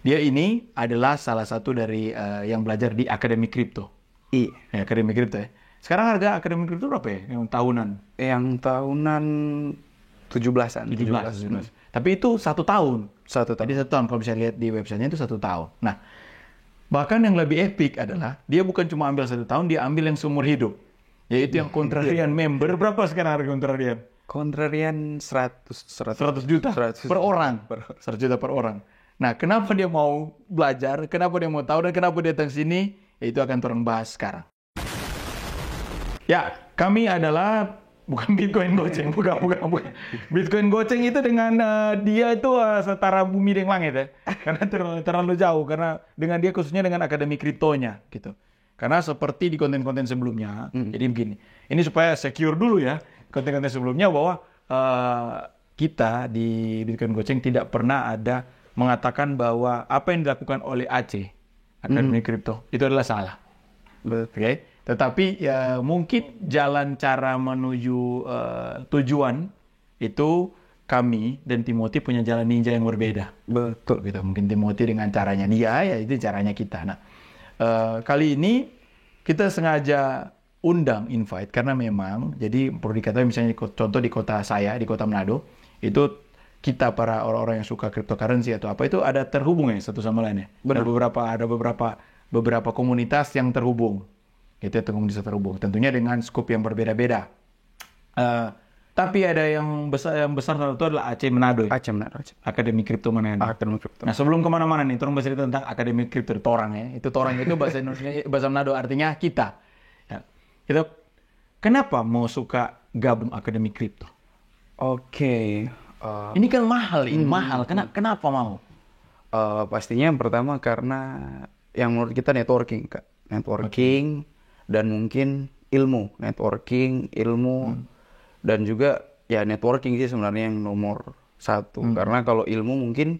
Dia ini adalah salah satu dari yang belajar di Akademi Kripto. Iya. Ya, Akademi Kripto ya. Sekarang harga Akademi Kripto berapa ya? Yang tahunan? Yang tahunan 17-an. 17. Tapi itu 1 tahun. 1 tahun. Jadi 1 tahun. Kalau bisa lihat di websitenya itu 1 tahun. Nah, bahkan yang lebih epic adalah dia bukan cuma ambil 1 tahun, dia ambil yang seumur hidup. Yaitu yang kontrarian member. Berapa sekarang harga kontrarian? Kontrarian 100 juta 100 per orang. 100 juta per orang. Nah, kenapa dia mau belajar, kenapa dia mau tahu, dan kenapa dia datang sini, ya itu akan turun bahas sekarang. Ya, kami adalah bukan Bitcoin Goceng, bukan. Bitcoin Goceng itu dengan dia itu setara bumi dengan langit ya, karena terlalu jauh, karena dengan dia khususnya dengan Akademi Kriptonya gitu. Karena seperti di konten-konten sebelumnya, jadi begini, ini supaya secure dulu ya, konten-konten sebelumnya bahwa kita di Bitcoin Goceng tidak pernah ada mengatakan bahwa apa yang dilakukan oleh AC, Akademi Kripto, itu adalah salah. Oke. Tetapi ya mungkin jalan cara menuju tujuan itu kami dan Timothy punya jalan ninja yang berbeda. Betul. Gitu. Mungkin Timothy dengan caranya dia, ya itu caranya kita. Nah, kali ini kita sengaja undang invite karena memang jadi perlu dikatakan misalnya contoh di kota saya, di kota Manado, itu kita para orang-orang yang suka cryptocurrency atau apa itu ada terhubung ya satu sama lain ya. Ada beberapa komunitas yang terhubung. Itu komunitas terhubung. Tentunya dengan skop yang berbeda-beda. Tapi ada yang besar itu adalah Aceh Manado. Ya? Aceh Manado. Akademi Kripto Manado. Akademi Kripto. Nah, sebelum kemana-mana nih, tolong bercerita tentang Akademi Kripto. Torang ya. Itu torang itu bahasa Indonesia, bahasa Manado artinya kita. Ya. Kita kenapa mau suka gabung Akademi Kripto? Oke. Ini kan mahal ini, mahal. Kenapa mau? Pastinya yang pertama karena yang menurut kita networking, Kak. Networking dan mungkin ilmu. Networking, ilmu, dan juga ya networking sih sebenarnya yang nomor 1. Karena kalau ilmu mungkin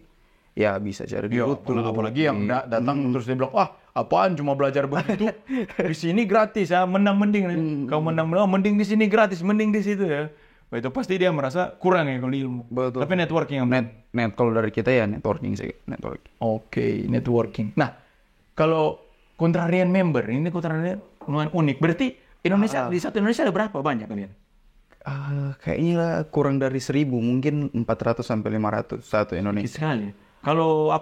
ya bisa cari di YouTube. Apalagi yang datang terus dia bilang, wah apaan cuma belajar begitu, di sini gratis ya, mending nih. Kalau mending di sini gratis, mending di situ ya. Wah, itu pasti dia merasa kurang ya kalau ilmu. Betul. Tapi networking yang kalau dari kita ya networking sih, networking. Oke, networking. Nah, kalau kontrarian member, ini kontrarian lumayan unik. Berarti Indonesia di satu Indonesia ada berapa banyak kalian? Kayaknya kurang dari 1.000, mungkin 400 sampai 500 satu Indonesia. Sekali. Kalau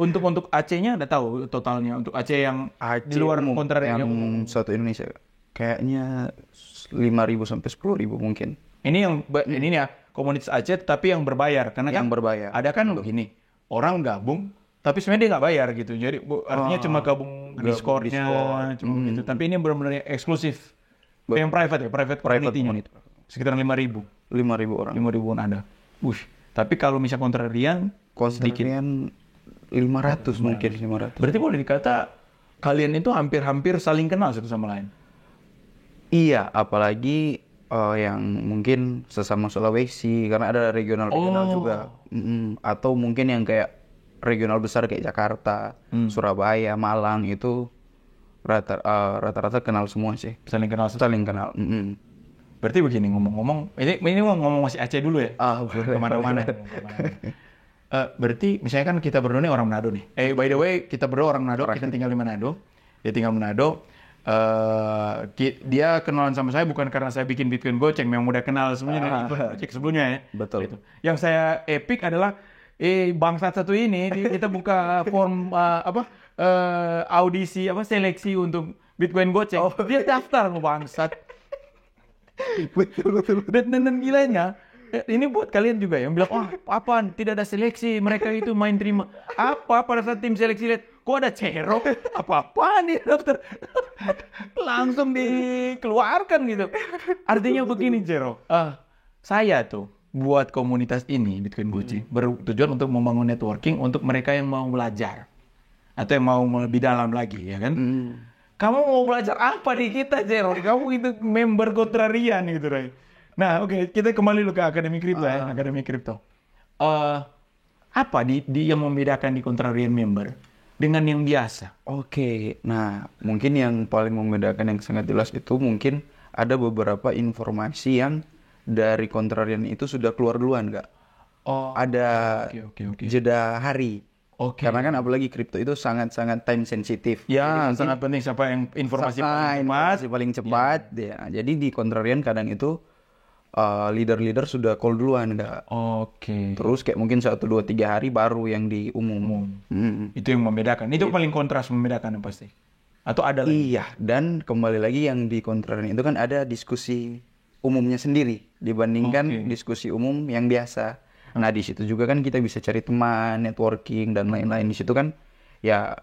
untuk Aceh-nya ada tahu totalnya untuk Aceh yang di luar kontrarian yang satu Indonesia kayaknya 5.000 sampai 10.000 mungkin. Ini ya komunitas Aceh tapi yang berbayar karena yang berbayar. Ada kan begini, orang gabung tapi sebenarnya dia nggak bayar gitu. Jadi artinya cuma gabung Discord-nya cuma gitu. Tapi ini benar-benar eksklusif. Yang private ya, private community-nya. Sekitar 5.000 orang. 5.000-an ada. Tapi kalau misalnya kontrarian 500 mungkin 500. Berarti boleh dikata kalian itu hampir-hampir saling kenal satu sama lain. Iya, apalagi yang mungkin sesama Sulawesi karena ada regional juga. Atau mungkin yang kayak regional besar kayak Jakarta, Surabaya, Malang itu rata-rata kenal semua sih. Saling kenal. Berarti begini ngomong-ngomong, ini ngomong masih Aceh dulu ya? Kemana-mana. Berarti misalnya kan kita berdua nih orang Manado nih. By the way, kita berdua orang Manado, kita tinggal di Manado. Dia tinggal di Manado. Dia kenalan sama saya bukan karena saya bikin Bitcoin Goceng, memang udah kenal semuanya dari Goceng sebelumnya ya. Betul. Gitu. Yang saya epic adalah bangsat satu ini kita buka form audisi seleksi untuk Bitcoin Goceng. Dia daftar loh bangsat. Betul. Dan gilanya ini buat kalian juga yang bilang, apaan tidak ada seleksi, mereka itu main terima. Apa pada saat tim seleksi lihat, kok ada cerok? Apa-apaan nih daftar? Langsung dikeluarkan gitu. Artinya begini Cerok, saya tuh buat komunitas ini Bitcoin Goceng bertujuan untuk membangun networking untuk mereka yang mau belajar atau yang mau lebih dalam lagi, ya kan? Kamu mau belajar apa di kita, Cerok? Kamu itu member kontrarian gitu, Ray. Nah, oke, kita kembali ke Akademi Kripto ya, Akademi Kripto. Apa yang membedakan di kontrarian member dengan yang biasa? Oke, nah mungkin yang paling membedakan yang sangat jelas itu mungkin ada beberapa informasi yang dari kontrarian itu sudah keluar duluan, Kak. Ada jeda hari. Oke. Karena kan apalagi kripto itu sangat-sangat time sensitif. Ya, sangat penting siapa yang informasi paling cepat. Informasi paling cepat. Ya. Jadi di kontrarian kadang itu leader-leader sudah call duluan, Kak. Oke. Terus kayak mungkin 1, 2, 3 hari baru yang diumum. Itu yang membedakan. Itu paling kontras membedakan yang pasti. Atau ada lagi? Iya, dan kembali lagi yang di kontrarian itu kan ada diskusi umumnya sendiri dibandingkan diskusi umum yang biasa. Nah, di situ juga kan kita bisa cari teman, networking dan lain-lain. Di situ kan ya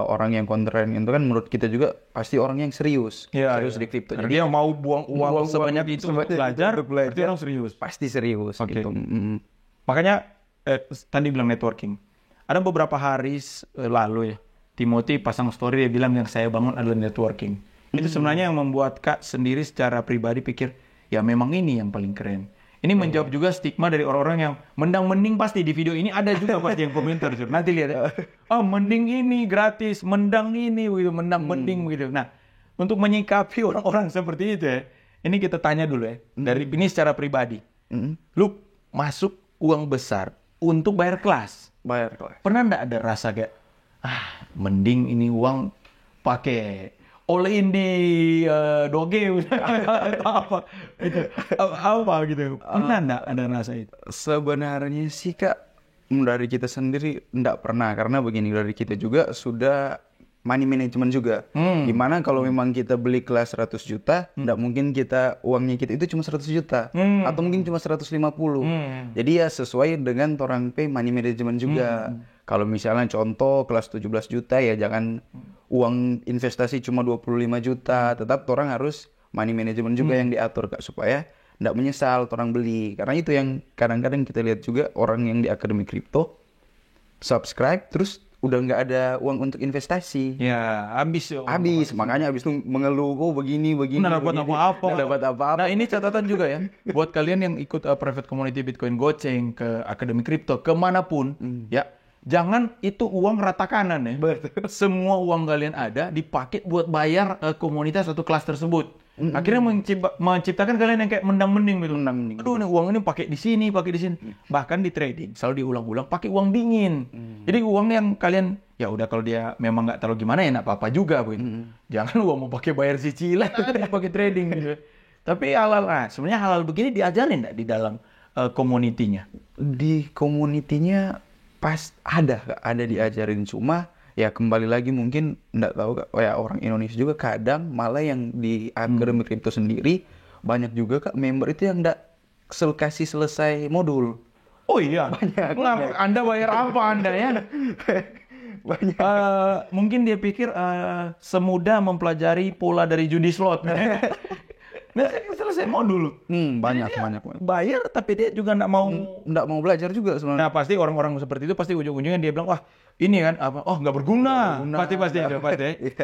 orang yang kontrarian itu kan menurut kita juga pasti orang yang serius. Serius di kripto. Karena dia mau buang uang sebanyak itu untuk belajar, berarti orang serius. Pasti serius gitu. Makanya tadi bilang networking. Ada beberapa hari lalu ya, Timothy pasang story, dia bilang yang saya bangun adalah networking. Itu sebenarnya yang membuat Kak sendiri secara pribadi pikir, ya memang ini yang paling keren. Ini menjawab juga stigma dari orang-orang yang mendang-mending. Pasti di video ini ada juga pasti yang komentar. Nanti lihat ya. Oh, mending ini gratis, mendang ini begitu, mendang-mending begitu. Nah, untuk menyikapi orang-orang seperti itu ya, ini kita tanya dulu ya. Dari ini secara pribadi. Lu masuk uang besar untuk bayar kelas. Pernah enggak ada rasa kayak, mending ini uang pakai all-in di Doge atau apa gitu. Pernah enggak ada rasa itu? Sebenarnya sih Kak, dari kita sendiri enggak pernah, karena begini, dari kita juga sudah money management juga. Gimana kalau memang kita beli kelas 100 juta, enggak mungkin uangnya kita itu cuma 100 juta atau mungkin cuma 150. Jadi ya sesuai dengan orang pay money management juga. Kalau misalnya contoh kelas 17 juta ya jangan uang investasi cuma 25 juta, tetap orang harus money management juga yang diatur Kak, supaya enggak menyesal orang beli. Karena itu yang kadang-kadang kita lihat juga orang yang di Akademi Kripto subscribe terus udah nggak ada uang untuk investasi. Ya, habis. Makanya habis itu mengeluh, begini. Nggak dapat apa-apa. Nah, ini catatan juga ya. Buat kalian yang ikut private community Bitcoin Goceng ke Akademi Kripto, kemanapun, ya, jangan itu uang rata kanan ya. Semua uang kalian ada dipakai buat bayar komunitas atau kelas tersebut. Akhirnya menciptakan kalian yang kayak mendang-mending gitu. Aduh, nih uang ini pakai di sini. Bahkan di trading selalu diulang-ulang pakai uang dingin. Jadi uang yang kalian ya udah kalau dia memang nggak terlalu gimana ya nggak apa-apa juga begitu. Jangan uang mau pakai bayar cicilan pakai trading gitu. Tapi sebenarnya halal begini diajarin nggak di dalam komunitinya? Di komunitinya ada diajarin, cuma ya kembali lagi mungkin enggak tahu Kak, ya orang Indonesia juga kadang malah yang di Akademi Kripto sendiri banyak juga Kak member itu yang enggak kasih selesai modul. Oh iya, banyak. Anda bayar apa Anda ya? Banyak. Mungkin dia pikir semudah mempelajari pola dari judi slot. Nah, selesai modul. Banyak. Bayar tapi dia juga enggak mau belajar juga sebenarnya. Nah, pasti orang-orang seperti itu pasti ujung-ujungnya dia bilang, "Wah, ini kan apa? Oh, nggak berguna."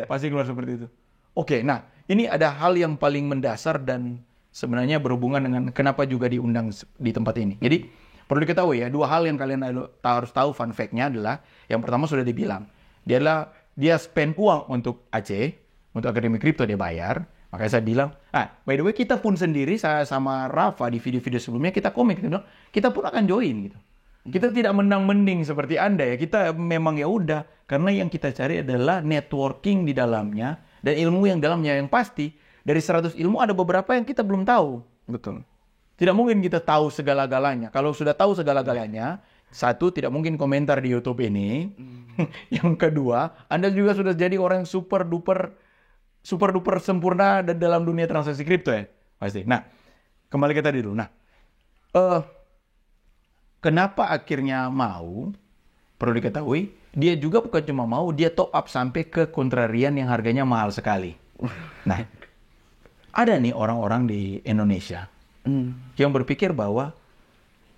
Pasti keluar seperti itu. Oke, nah, ini ada hal yang paling mendasar dan sebenarnya berhubungan dengan kenapa juga diundang di tempat ini. Jadi, perlu diketahui ya, dua hal yang kalian harus tahu. Fun fact-nya adalah yang pertama sudah dibilang. Dia spend uang untuk AC, untuk Akademi Kripto dia bayar. Makanya saya bilang, by the way kita pun sendiri, saya sama Rafa di video-video sebelumnya kita komik, kita pun akan join gitu. Kita tidak mendang-mending seperti Anda ya, kita memang ya udah, karena yang kita cari adalah networking di dalamnya dan ilmu yang dalamnya. Yang pasti dari 100 ilmu ada beberapa yang kita belum tahu. Betul. Tidak mungkin kita tahu segala-galanya. Kalau sudah tahu segala-galanya, satu, tidak mungkin komentar di YouTube ini. Yang kedua, Anda juga sudah jadi orang yang super duper sempurna dalam dunia transaksi kripto ya, pasti. Nah, kembali ke tadi dulu. Nah, kenapa akhirnya mau? Perlu diketahui, dia juga bukan cuma mau, dia top up sampai ke kontrarian yang harganya mahal sekali. Nah, ada nih orang-orang di Indonesia yang berpikir bahwa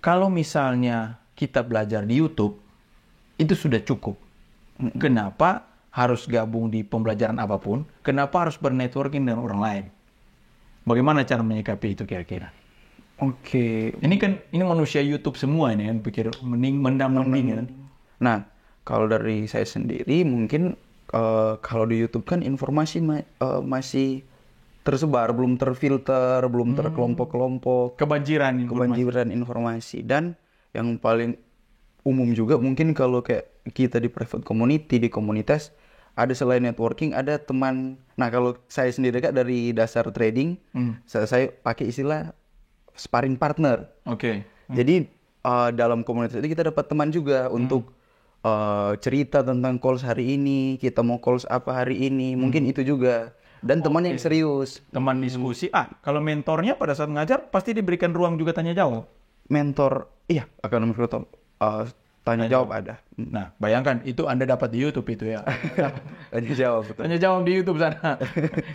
kalau misalnya kita belajar di YouTube, itu sudah cukup. Kenapa harus gabung di pembelajaran apapun? Kenapa harus bernetworking dengan orang lain? Bagaimana cara menyikapi itu kira-kira? Oke. Ini manusia YouTube semua ini kan pikir mendang-mending kan. Nah, kalau dari saya sendiri mungkin kalau di YouTube kan informasi masih tersebar, belum terfilter, belum terkelompok-kelompok. Kebanjiran informasi. Dan yang paling umum juga mungkin kalau kayak kita di private community, di komunitas, ada selain networking, ada teman. Nah kalau saya sendiri Kak dari dasar trading, saya pakai istilah sparring partner. Oke. Jadi dalam komunitas itu kita dapat teman juga untuk cerita tentang calls hari ini, kita mau calls apa hari ini, mungkin itu juga. Dan teman yang serius. Teman diskusi. Kalau mentornya pada saat ngajar pasti diberikan ruang juga tanya jawab. Mentor, iya, akademi Kroto, tanya jawab ada. Nah, bayangkan itu Anda dapat di YouTube itu ya. Tanya jawab, betul. Tanya jawab di YouTube sana.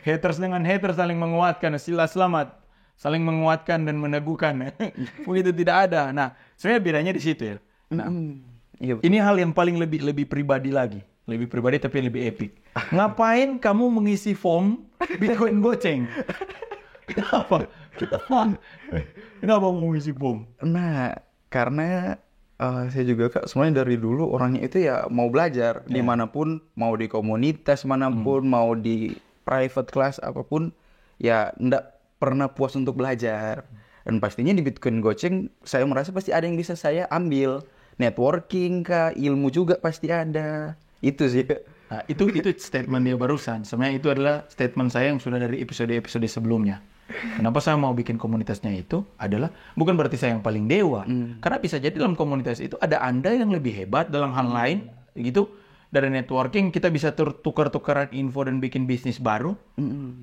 Haters dengan haters saling menguatkan, sila selamat, saling menguatkan dan meneguhkan. Begitu tidak ada. Nah, sebenarnya bedanya di situ ya. Nah, Iya, ini hal yang paling lebih pribadi lagi. Lebih pribadi tapi lebih epic. Ngapain kamu mengisi form Bitcoin goceng? Kenapa? Kenapa mau mengisi form? Nah, karena saya juga Kak, sebenarnya dari dulu orangnya itu ya mau belajar dimanapun, mau di komunitas manapun, mau di private class apapun, ya ndak pernah puas untuk belajar. Dan pastinya di Bitcoin goceng, saya merasa pasti ada yang bisa saya ambil. Networking Kak, ilmu juga pasti ada. Itu sih. Nah, itu statement dia barusan. Sebenarnya itu adalah statement saya yang sudah dari episode-episode sebelumnya. Kenapa saya mau bikin komunitasnya itu adalah bukan berarti saya yang paling dewa. Karena bisa jadi dalam komunitas itu ada Anda yang lebih hebat dalam hal lain gitu. Dari networking kita bisa tukar-tukaran info dan bikin bisnis baru.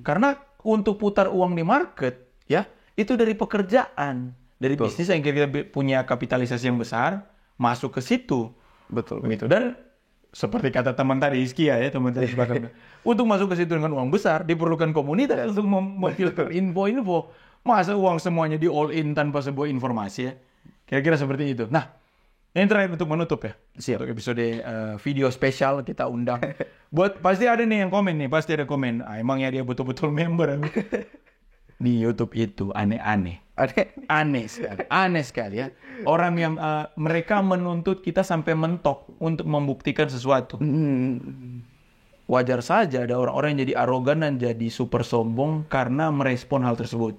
Karena untuk putar uang di market ya, itu dari pekerjaan, dari bisnis yang kita punya kapitalisasi yang besar, masuk ke situ. Betul. Begitu. Dan seperti kata teman tadi Iskia ya, teman tadi sepakat. Untuk masuk ke situ dengan uang besar diperlukan komunitas untuk memfilter info-info. Masa uang semuanya di all in tanpa sebuah informasi ya. Kira-kira seperti itu. Nah, yang terakhir untuk menutup ya. Siap. Untuk episode video spesial kita undang. Buat pasti ada nih yang komen nih, pasti ada komen. Emangnya dia betul-betul member. Di YouTube itu aneh-aneh. Aneh sekali ya. Orang yang mereka menuntut kita sampai mentok untuk membuktikan sesuatu. Wajar saja ada orang-orang yang jadi arogan dan jadi super sombong karena merespon hal tersebut.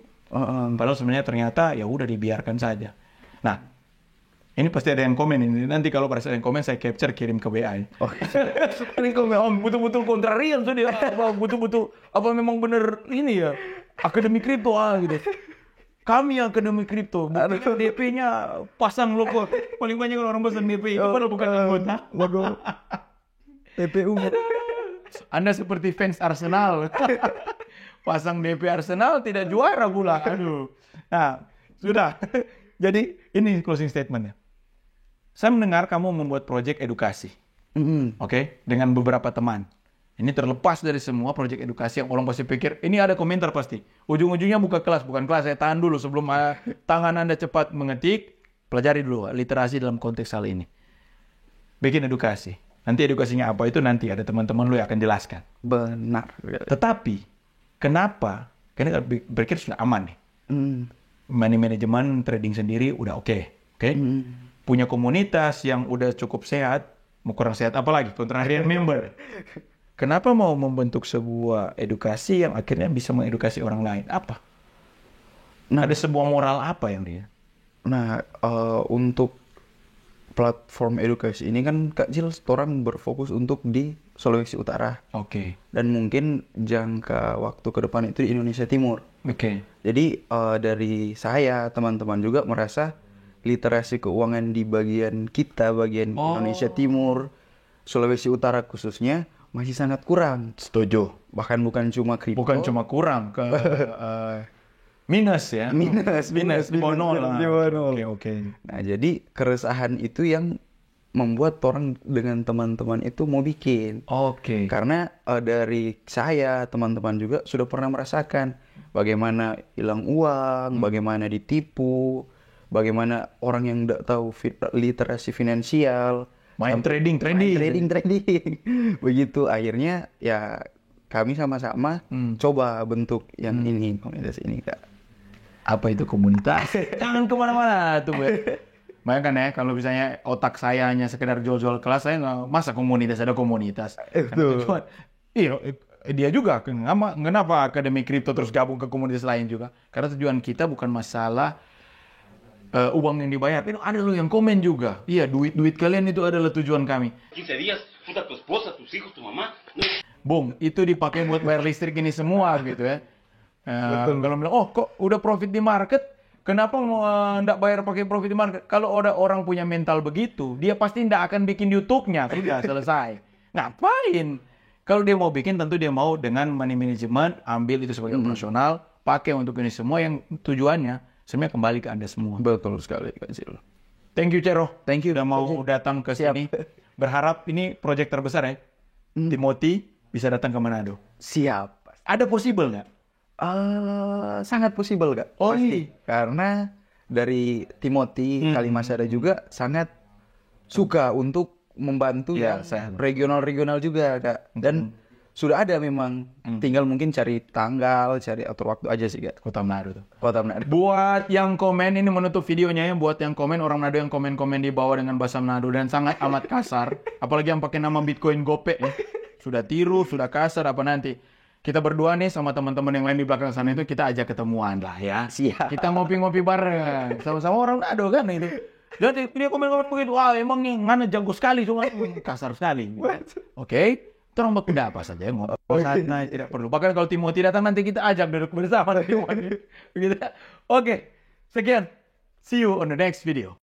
Padahal sebenarnya ternyata ya udah dibiarkan saja. Nah, ini pasti ada yang komen ini. Nanti kalau pada saat yang komen saya capture kirim ke WA. Ini komen betul-betul kontrarian tuh dia. Betul-betul apa memang benar ini ya? Akademi kripto gitu. Kami akademi kripto, bukan DP-nya pasang logo. Paling banyak orang pasang DP, itu padahal bukan anggota. Logo TPU. Anda seperti fans Arsenal. Pasang DP Arsenal tidak juara pula. Aduh. Nah, sudah. Jadi ini closing statement-nya. Saya mendengar kamu membuat proyek edukasi. Oke, dengan beberapa teman. Ini terlepas dari semua proyek edukasi yang orang pasti pikir, ini ada komentar pasti. Ujung-ujungnya bukan kelas, saya tahan dulu sebelum tangan Anda cepat mengetik, pelajari dulu literasi dalam konteks hal ini. Bikin edukasi. Nanti edukasinya apa itu nanti ada teman-teman lu yang akan jelaskan. Benar. Tetapi, kenapa? Karena berpikir sudah aman nih. Money management, trading sendiri udah oke. Punya komunitas yang udah cukup sehat, mau kurang sehat apalagi, kontrarian member. Kenapa mau membentuk sebuah edukasi yang akhirnya bisa mengedukasi orang lain? Apa? Nah, ada sebuah moral apa yang dia? Nah, untuk platform edukasi ini kan Kak Jil, orang berfokus untuk di Sulawesi Utara. Oke. Dan mungkin jangka waktu ke depan itu di Indonesia Timur. Oke. Jadi dari saya, teman-teman juga merasa literasi keuangan di bagian kita, bagian Indonesia Timur, Sulawesi Utara khususnya, masih sangat kurang. Setuju. Bahkan bukan cuma kripto. Bukan cuma kurang, ke minus ya. Minus di bawah nol lah. Oke. Nah, jadi keresahan itu yang membuat orang dengan teman-teman itu mau bikin. Oke. Karena dari saya, teman-teman juga sudah pernah merasakan bagaimana hilang uang, bagaimana ditipu, bagaimana orang yang tidak tahu literasi finansial, main trading. Begitu akhirnya ya kami sama-sama coba bentuk yang ini, komunitas ini Kak. Apa itu komunitas? Jangan kemana-mana tuh, Bu. Bayangkan ya, kalau misalnya otak saya hanya sekedar jual-jual kelas, saya nggak, masa komunitas, ada komunitas. Cuma, iya, dia juga, kenapa Akademi Kripto terus gabung ke komunitas lain juga? Karena tujuan kita bukan masalah uang yang dibayar. Itu ada loh yang komen juga. Iya, duit kalian itu adalah tujuan kami. 15 días, puta tu esposa, tus hijos, tu mamá. No. Bung, itu dipakai buat bayar listrik ini semua gitu ya. Kalau bilang, oh kok udah profit di market, kenapa nggak bayar pakai profit di market? Kalau ada orang punya mental begitu, dia pasti nggak akan bikin YouTube-nya. Sudah selesai. Ngapain? Kalau dia mau bikin, tentu dia mau dengan money management, ambil itu sebagai operasional, pakai untuk ini semua yang tujuannya sebenarnya kembali ke Anda semua. Betul sekali, Kak Zil. Thank you, Cero. Thank you. Udah mau datang ke sini. Berharap ini proyek terbesar ya. Timothy bisa datang ke Manado. Siap. Ada possible nggak? Sangat possible, Kak. Oh, Pasti. Karena dari Timothy, Kalimasada juga sangat suka untuk membantu Ya, yang regional-regional juga, Kak. Dan sudah ada memang, tinggal mungkin cari tanggal, cari atur waktu aja sih, Kak. Kota Manado tuh. Kota Manado. Buat yang komen, ini menutup videonya ya. Buat yang komen, orang Manado yang komen-komen di bawah dengan bahasa Manado dan sangat amat kasar. Apalagi yang pakai nama Bitcoin Gope ya. Sudah tiru, sudah kasar, apa nanti. Kita berdua nih sama teman-teman yang lain di belakang sana itu kita ajak ketemuan lah ya. Siap. Kita ngopi-ngopi bareng. Sama-sama orang Manado kan itu. Dan dia komen-komen begitu. Wah emang nih, mana jago sekali. Cuma kasar sekali. Oke. Kita orang berpindah apa saja ngobrol santai, tidak perlu. Bahkan kalau Timothy datang nanti kita ajak duduk bersama. Begitu. Oke, sekian. See you on the next video.